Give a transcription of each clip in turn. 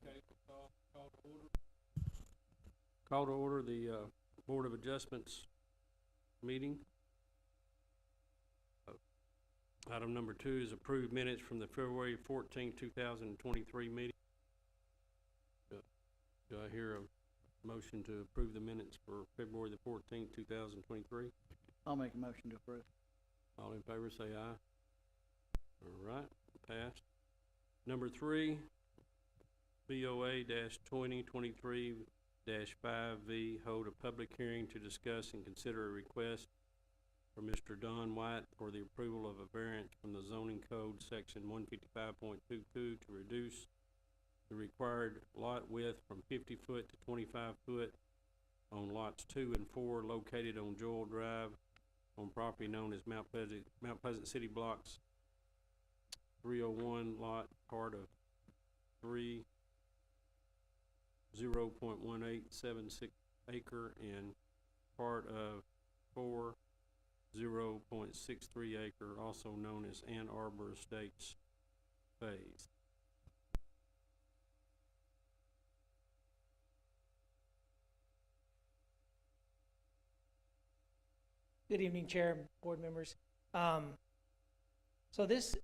Okay, call to order the Board of Adjustments meeting. Item number 2 is approved minutes from the February 14, 2023 meeting. Do I hear a motion to approve the minutes for February the 14th, 2023? I'll make a motion to approve. All in favor say aye. All right, passed. Number 3, BOA-2023-5V, hold a public hearing to discuss and consider a request for Mr. Don White for the approval of a variance from the zoning code section 155.22 to reduce the required lot width from 50 foot to 25 foot on lots 2 and 4 located on Joel Drive on property known as Mount Pleasant City Blocks 301 lot, part of 3, 0.1876 acre, and part of 4, 0.63 acre, also known as Ann Arbor Estates Phase. Good evening, Chair, board members. So this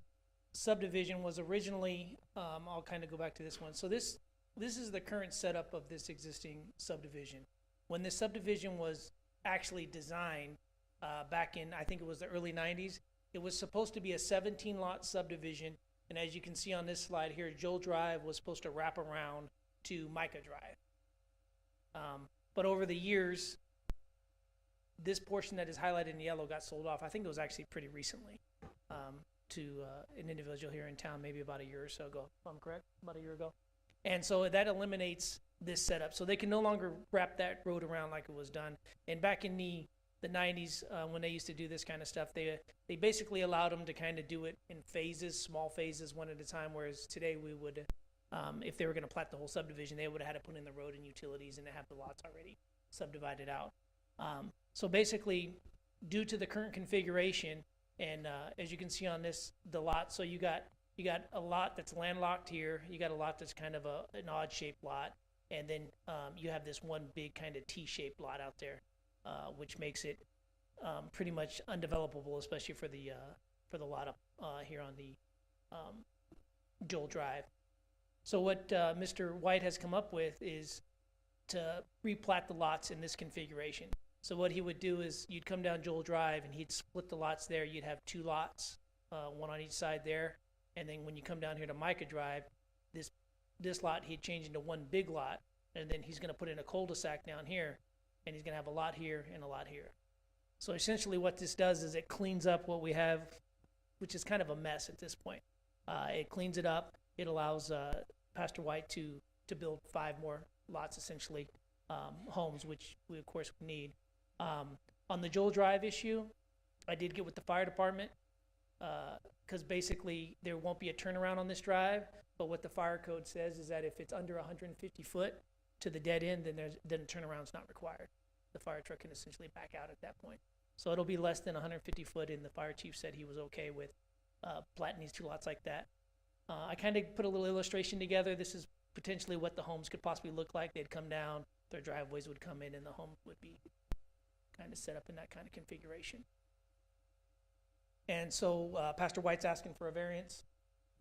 subdivision was originally, I'll kind of go back to this one. So this is the current setup of this existing subdivision. When this subdivision was actually designed back in, I think it was the early 90s, it was supposed to be a 17-lot subdivision. And as you can see on this slide here, Joel Drive was supposed to wrap around to Micah Drive. But over the years, this portion that is highlighted in yellow got sold off. I think it was actually pretty recently to an individual here in town, maybe about a year or so ago, if I'm correct, about a year ago. And so that eliminates this setup. So they can no longer wrap that road around like it was done. And back in the 90s, when they used to do this kind of stuff, they basically allowed them to kind of do it in phases, small phases, one at a time, whereas today we would, if they were going to plat the whole subdivision, they would have had to put in the road and utilities and have the lots already subdivided out. So basically, due to the current configuration, and as you can see on this, the lot, so you got a lot that's landlocked here, you got a lot that's kind of an odd-shaped lot, and then you have this one big kind of T-shaped lot out there, which makes it pretty much undevelopable, especially for the lot up here on the Joel Drive. So what Mr. White has come up with is to replat the lots in this configuration. So what he would do is you'd come down Joel Drive and he'd split the lots there. You'd have 2 lots, one on each side there. And then when you come down here to Micah Drive, this lot he'd change into one big lot. And then he's going to put in a cul-de-sac down here. And he's going to have a lot here and a lot here. So essentially what this does is it cleans up what we have, which is kind of a mess at this point. It cleans it up. It allows Pastor White to build 5 more lots, essentially, homes, which we, of course, need. On the Joel Drive issue, I did get with the fire department because basically there won't be a turnaround on this drive, but what the fire code says is that if it's under 150 foot to the dead end, then a turnaround's not required. The fire truck can essentially back out at that point. So it'll be less than 150 foot, and the fire chief said he was okay with platting these 2 lots like that. I kind of put a little illustration together. This is potentially what the homes could possibly look like. They'd come down, their driveways would come in, and the home would be kind of set up in that kind of configuration. And so Pastor White's asking for a variance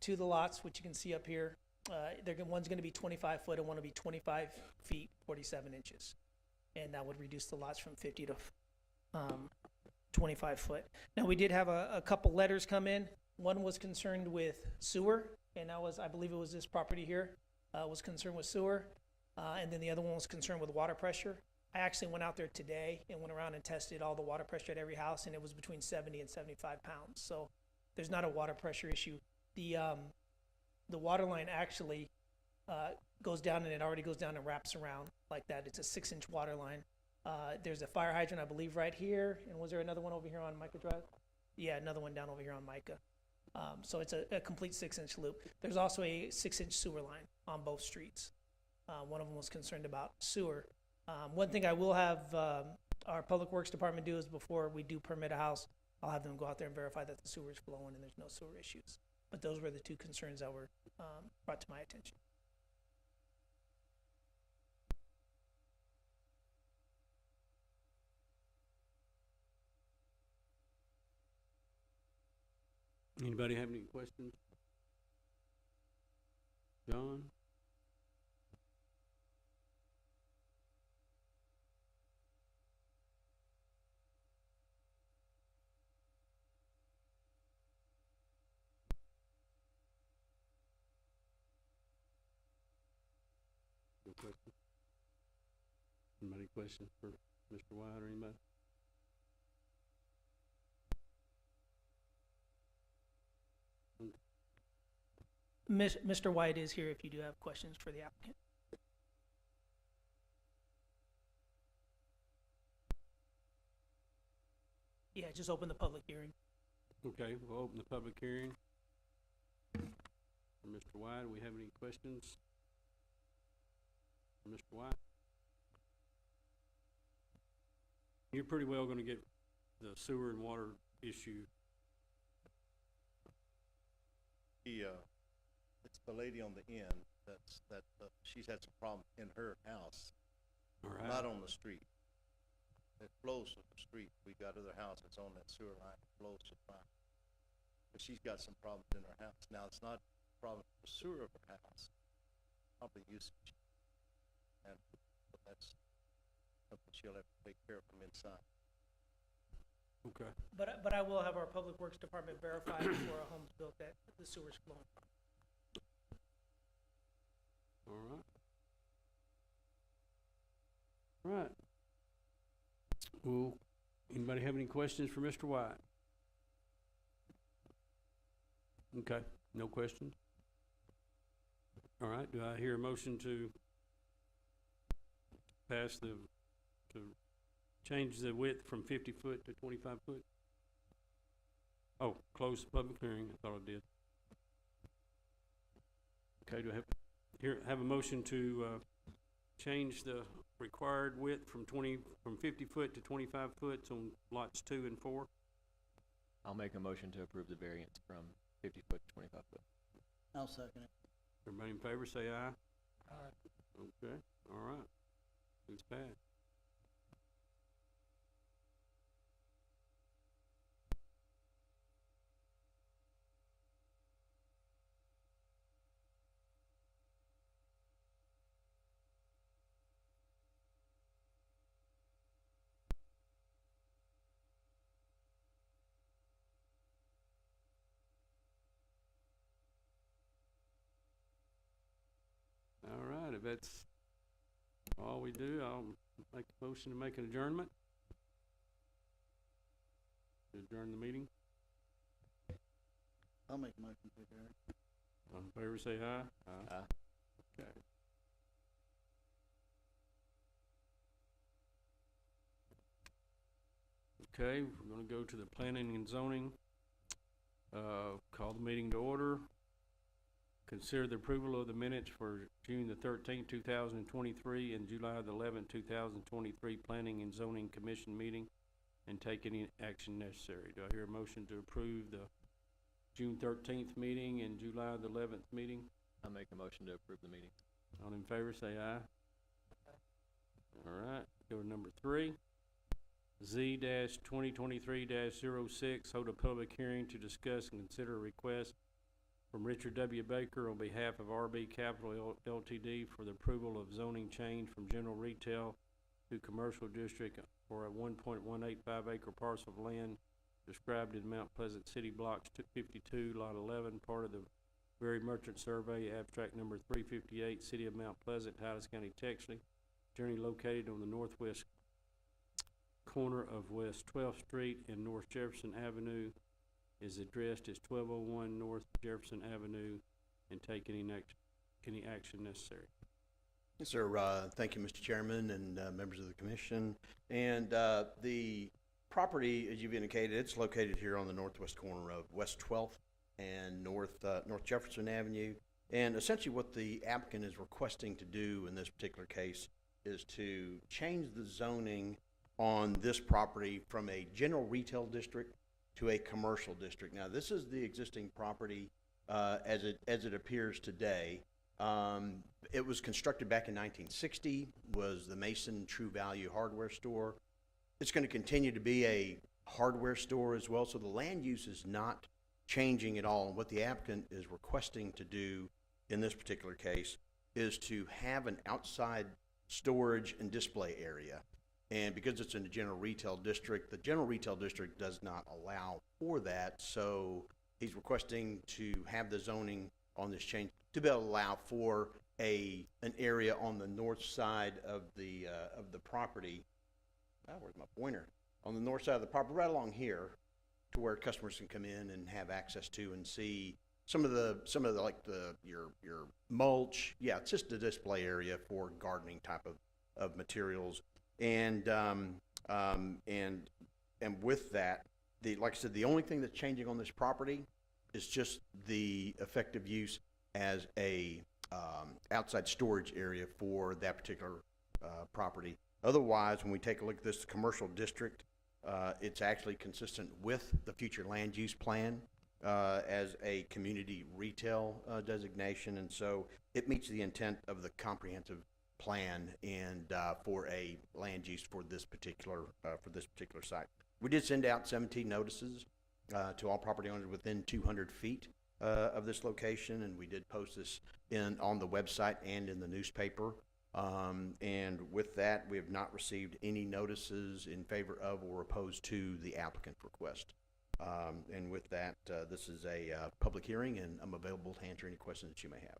to the lots, which you can see up here. One's going to be 25 foot and one will be 25 feet, 47 inches. And that would reduce the lots from 50 to 25 foot. Now, we did have a couple letters come in. One was concerned with sewer, and that was, I believe it was this property here, was concerned with sewer. And then the other one was concerned with water pressure. I actually went out there today and went around and tested all the water pressure at every house, and it was between 70 and 75 pounds. So there's not a water pressure issue. The water line actually goes down, and it already goes down and wraps around like that. It's a 6-inch water line. There's a fire hydrant, I believe, right here. And was there another one over here on Micah Drive? Yeah, another one down over here on Micah. So it's a complete 6-inch loop. There's also a 6-inch sewer line on both streets. One of them was concerned about sewer. One thing I will have our Public Works Department do is before we do permit a house, I'll have them go out there and verify that the sewer is flowing and there's no sewer issues. But those were the 2 concerns that were brought to my attention. Anybody have any questions? John? No question? Anybody questions for Mr. White or anybody? Mr. White is here if you do have questions for the applicant. Yeah, just open the public hearing. Okay, we'll open the public hearing. For Mr. White, do we have any questions? For Mr. White? You're pretty well gonna get the sewer and water issue. It's the lady on the end she's had some problem in her house, All right. not on the street. It flows to the street. We got other house that's on that sewer line, it flows to the line. But she's got some problems in her house. Now, it's not a problem with the sewer of her house, probably usage. And that's something she'll have to take care of from inside. Okay, But I will have our Public Works Department verify before a home's built that the sewer's flowing. all right. All right. Well, anybody have any questions for Mr. White? Okay, no questions? All right, do I hear a motion to change the width from 50 foot to 25 foot? Oh, close the public hearing, I thought I did. Okay, do I have a motion to, change the required width from 50 foot to 25 foot on lots 2 and 4? I'll make a motion to approve the variance from 50 foot to 25 foot. I'll second it. Everybody in favor, say aye. Aye. Okay, all right. It's passed. All right, if that's all we do, I'll make a motion to make an adjournment. To adjourn the meeting. I'll make a motion to adjourn. All in favor, say aye. Aye. Okay. Okay, we're gonna go to the planning and zoning. Call the meeting to order. Consider the approval of the minutes for June the 13th, 2023, and July the 11th, 2023 Planning and Zoning Commission meeting, and take any action necessary. Do I hear a motion to approve the June 13th meeting and July the 11th meeting? I'll make a motion to approve the meeting. All in favor, say aye. All right, go to number 3. Z-2023-06, hold a public hearing to discuss and consider a request from Richard W. Baker on behalf of RB Capital Ltd. for the approval of zoning change from general retail to commercial district for a 1.185 acre parcel of land described in Mount Pleasant City Blocks 52, Lot 11, part of the Berry Merchant Survey, abstract number 358, City of Mount Pleasant, Titus County, Texas. Journey located on the northwest corner of West 12th Street and North Jefferson Avenue, is addressed as 1201 North Jefferson Avenue, and take any action necessary. Yes, sir. Thank you, Mr. Chairman and members of the commission. And the property, as you've indicated, it's located here on the northwest corner of West 12th and North Jefferson Avenue. And essentially what the applicant is requesting to do in this particular case is to change the zoning on this property from a general retail district to a commercial district. Now, this is the existing property as it appears today. It was constructed back in 1960, was the Mason True Value hardware store. It's going to continue to be a hardware store as well, so the land use is not changing at all. And what the applicant is requesting to do in this particular case is to have an outside storage and display area. And because it's in the general retail district, the general retail district does not allow for that. So he's requesting to have the zoning on this change to be able to allow for an area on the north side of the property. Where's my pointer? On the north side of the property, right along here, to where customers can come in and have access to and see some of the like your mulch. Yeah, it's just a display area for gardening type of materials. And with that, like I said, the only thing that's changing on this property is just the effective use as a outside storage area for that particular property. Otherwise, when we take a look at this commercial district, it's actually consistent with the future land use plan as a community retail designation, and so it meets the intent of the comprehensive plan and for a land use for this particular site. We did send out 17 notices to all property owners within 200 feet of this location, and we did post this on the website and in the newspaper. And with that, we have not received any notices in favor of or opposed to the applicant's request. And with that, this is a public hearing, and I'm available to answer any questions that you may have.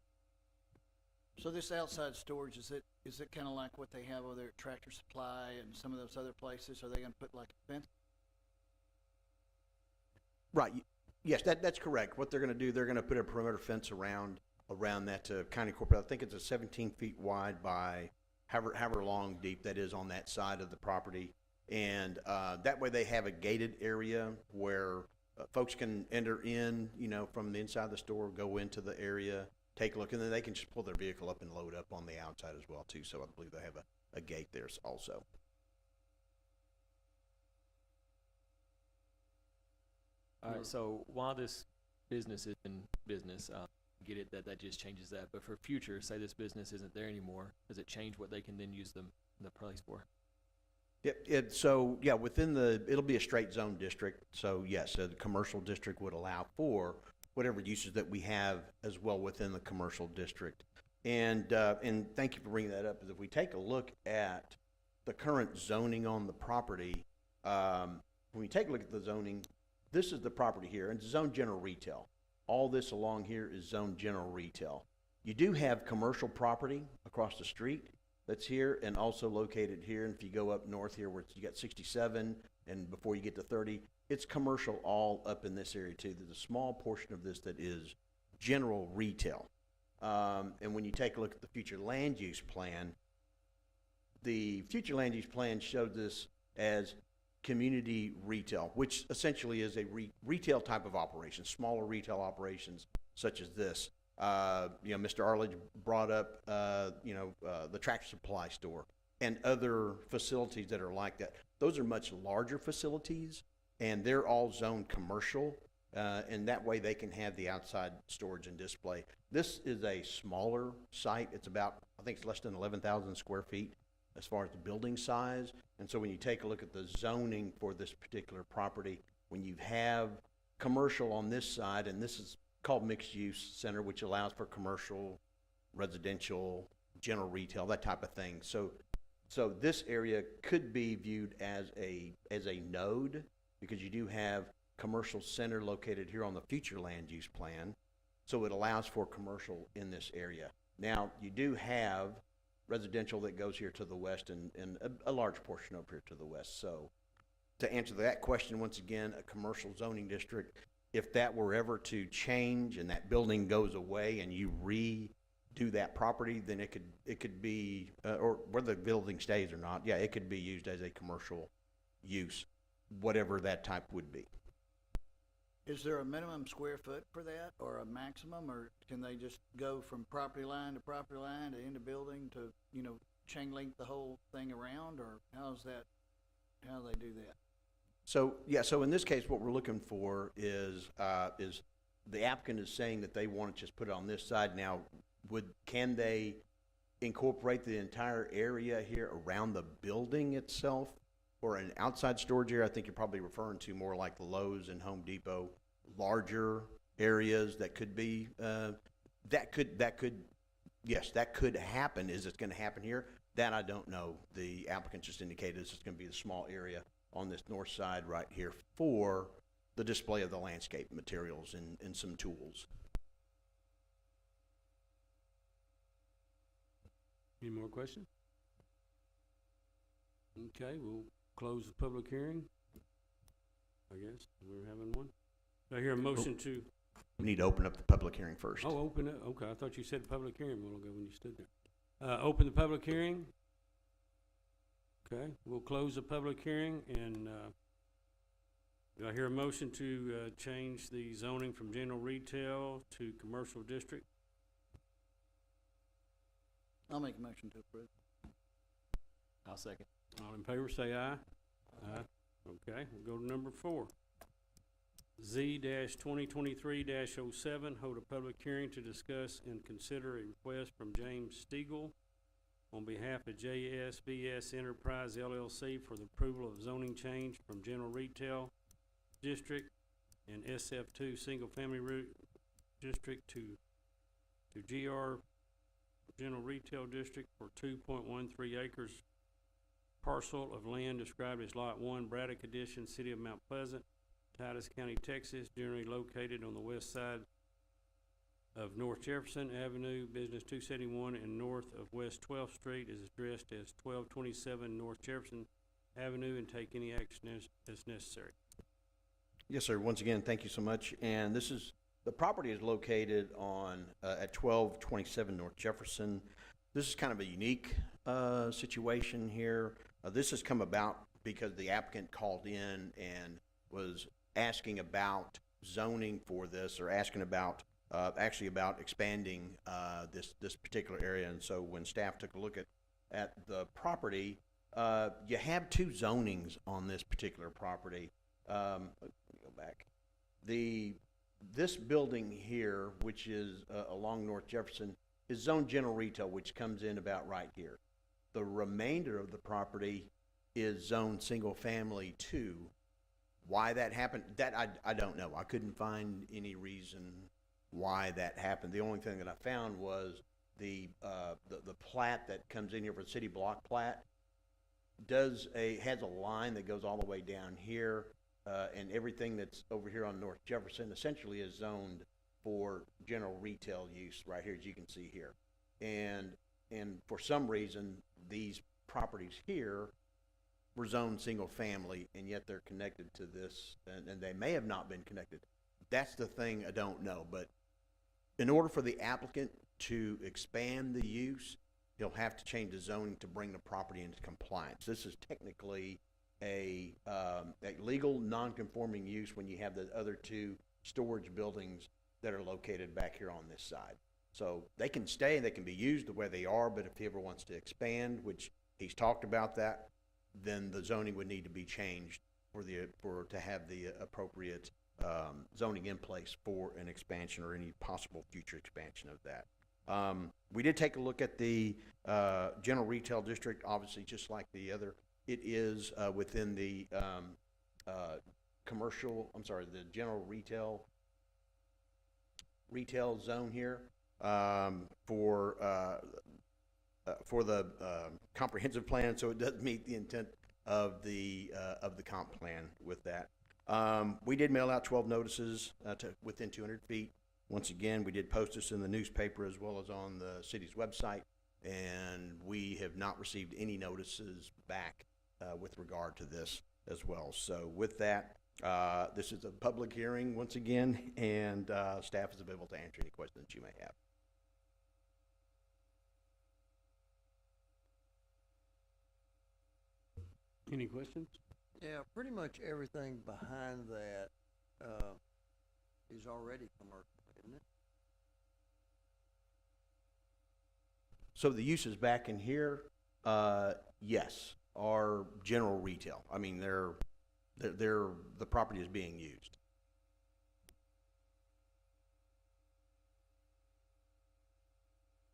So this outside storage, is it kind of like what they have over there at Tractor Supply and some of those other places? Are they gonna put like a fence? Right. Yes, that's correct. What they're going to do, they're going to put a perimeter fence around that to kind of incorporate. I think it's a 17 feet wide by however long deep that is on that side of the property, and that way they have a gated area where folks can enter in, from the inside of the store, go into the area, take a look, and then they can just pull their vehicle up and load up on the outside as well too. So I believe they have a gate there also. All right, so while this business is in business, get it that just changes that, but for future, say this business isn't there anymore, does it change what they can then use the place for? It'll be a straight zone district. So yes, the commercial district would allow for whatever uses that we have as well within the commercial district. And thank you for bringing that up, because if we take a look at the current zoning on the property, when we take a look at the zoning, this is the property here, and it's zoned general retail. All this along here is zoned general retail. You do have commercial property across the street that's here and also located here. And if you go up north here where you got 67 and before you get to 30, it's commercial all up in this area too. There's a small portion of this that is general retail. And when you take a look at the future land use plan, the future land use plan showed this as community retail, which essentially is a retail type of operation, smaller retail operations such as this. Mr. Arledge brought up, the Tractor Supply store and other facilities that are like that. Those are much larger facilities, and they're all zoned commercial, and that way they can have the outside storage and display. This is a smaller site. It's about, I think it's less than 11,000 square feet as far as the building size. And so when you take a look at the zoning for this particular property, when you have commercial on this side, and this is called mixed use center, which allows for commercial, residential, general retail, that type of thing. So this area could be viewed as a node, because you do have commercial center located here on the future land use plan. So it allows for commercial in this area. Now, you do have residential that goes here to the west and a large portion over here to the west. So to answer that question, once again, a commercial zoning district, if that were ever to change and that building goes away and you redo that property, then it could be, or whether the building stays or not, it could be used as a commercial use, whatever that type would be. Is there a minimum square foot for that, or a maximum, or can they just go from property line to property line to end the building to, chain link the whole thing around, or how do they do that? So in this case, what we're looking for is the applicant is saying that they want to just put it on this side. Now, can they incorporate the entire area here around the building itself, or an outside storage area? I think you're probably referring to more like the Lowe's and Home Depot larger areas that could be, yes, that could happen. Is it gonna happen here? That I don't know. The applicant just indicated this is gonna be the small area on this north side right here for the display of the landscape materials and some tools. Any more questions? Okay, we'll close the public hearing. I guess we're having one. Do I hear a motion to, We need to open up the public hearing first. oh, open it, okay, I thought you said public hearing a while ago when you stood there. Open the public hearing. Okay, we'll close the public hearing and, do I hear a motion to, change the zoning from general retail to commercial district? I'll make a motion to approve. I'll second. All in favor, say aye. Aye. Okay, we'll go to number 4. Z-2023-07, hold a public hearing to discuss and consider a request from James Stiegel on behalf of JSVS Enterprise LLC for the approval of zoning change from general retail district and SF2 single-family district to GR general retail district for 2.13 acres parcel of land described as Lot 1, Braddock Addition, City of Mount Pleasant, Titus County, Texas, generally located on the west side of North Jefferson Avenue, Business 271, and north of West 12th Street, is addressed as 1227 North Jefferson Avenue, and take any action as necessary. Yes, sir. Once again, thank you so much. And this is, the property is located on, at 1227 North Jefferson. This is kind of a unique situation here. This has come about because the applicant called in and was asking about zoning for this, or asking about, actually about expanding this particular area. And so when staff took a look at the property, you have 2 zonings on this particular property. Let me go back. This building here, which is along North Jefferson, is zoned general retail, which comes in about right here. The remainder of the property is zoned single family 2. Why that happened, that I don't know. I couldn't find any reason why that happened. The only thing that I found was the plat that comes in here for the city block plat has a line that goes all the way down here, and everything that's over here on North Jefferson essentially is zoned for general retail use right here, as you can see here. And for some reason, these properties here were zoned single family, and yet they're connected to this, and they may have not been connected. That's the thing I don't know. But in order for the applicant to expand the use, he'll have to change the zoning to bring the property into compliance. This is technically a legal non-conforming use when you have the other 2 storage buildings that are located back here on this side. So they can stay, they can be used the way they are, but if he ever wants to expand, which he's talked about that, then the zoning would need to be changed to have the appropriate zoning in place for an expansion or any possible future expansion of that. We did take a look at the general retail district, obviously just like the other. It is within the the general retail zone here for the comprehensive plan, so it does meet the intent of the comp plan with that. We did mail out 12 notices to within 200 feet. Once again, we did post this in the newspaper as well as on the city's website, and we have not received any notices back with regard to this as well. So with that, this is a public hearing once again, and staff is available to answer any questions you may have. Any questions? Yeah, pretty much everything behind that, is already commercial, isn't it? So the uses back in here, yes, are general retail. I mean, the property is being used.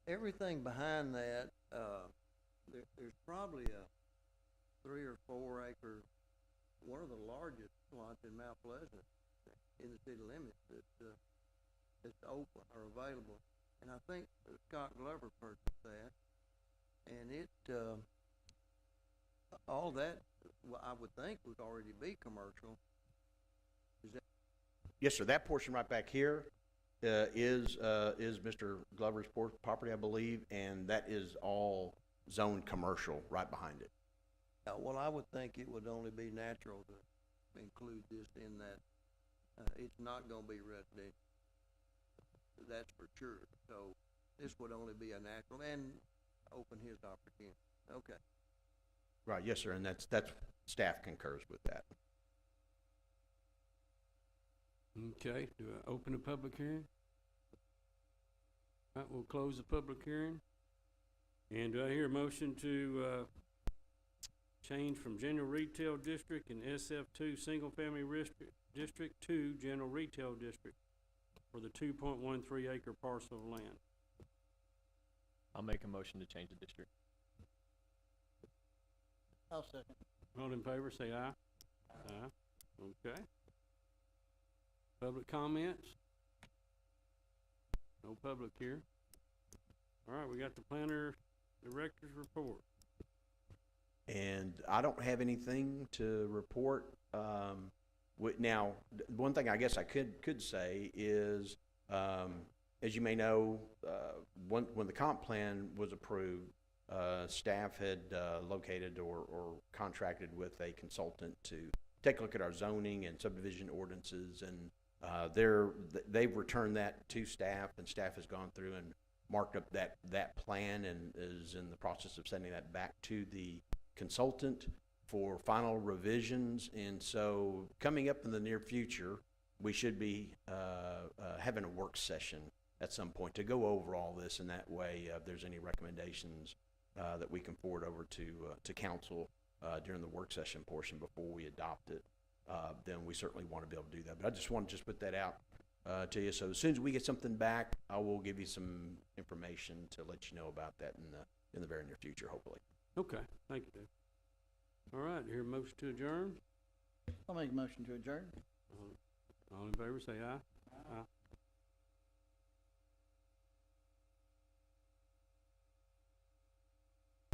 Everything behind that, there's probably a 3 or 4 acre, one of the largest lots in Mount Pleasant. in the city limits that's open or available. And I think Scott Glover purchased that, and it, all that, well, I would think would already be commercial. Is that, Yes, sir, that portion right back here, is Mr. Glover's property, I believe, and that is all zoned commercial right behind it. well, I would think it would only be natural to include this in that. It's not gonna be residential. That's for sure. So this would only be a natural and open his opportunity. Okay. Right, yes, sir, and that's, staff concurs with that. Okay, do I open the public hearing? All right, we'll close the public hearing. And do I hear a motion to, change from general retail district and SF2 single-family district to general retail district for the 2.13 acre parcel of land? I'll make a motion to change the district. I'll second. All in favor, say aye. Aye. Okay. Public comments? No public here. All right, we got the planner director's report. And I don't have anything to report. Now, one thing I guess I could say is, as you may know, when the comp plan was approved, staff had located or contracted with a consultant to take a look at our zoning and subdivision ordinances, and they've returned that to staff, and staff has gone through and marked up that plan and is in the process of sending that back to the consultant for final revisions. And so coming up in the near future, we should be having a work session at some point to go over all this, and that way if there's any recommendations that we can forward over to council during the work session portion before we adopt it, then we certainly want to be able to do that. But I just want to put that out to you. So as soon as we get something back, I will give you some information to let you know about that in the very near future, hopefully. Okay, thank you, Dave. All right, hear a motion to adjourn? I'll make a motion to adjourn. All in favor, say aye. Aye.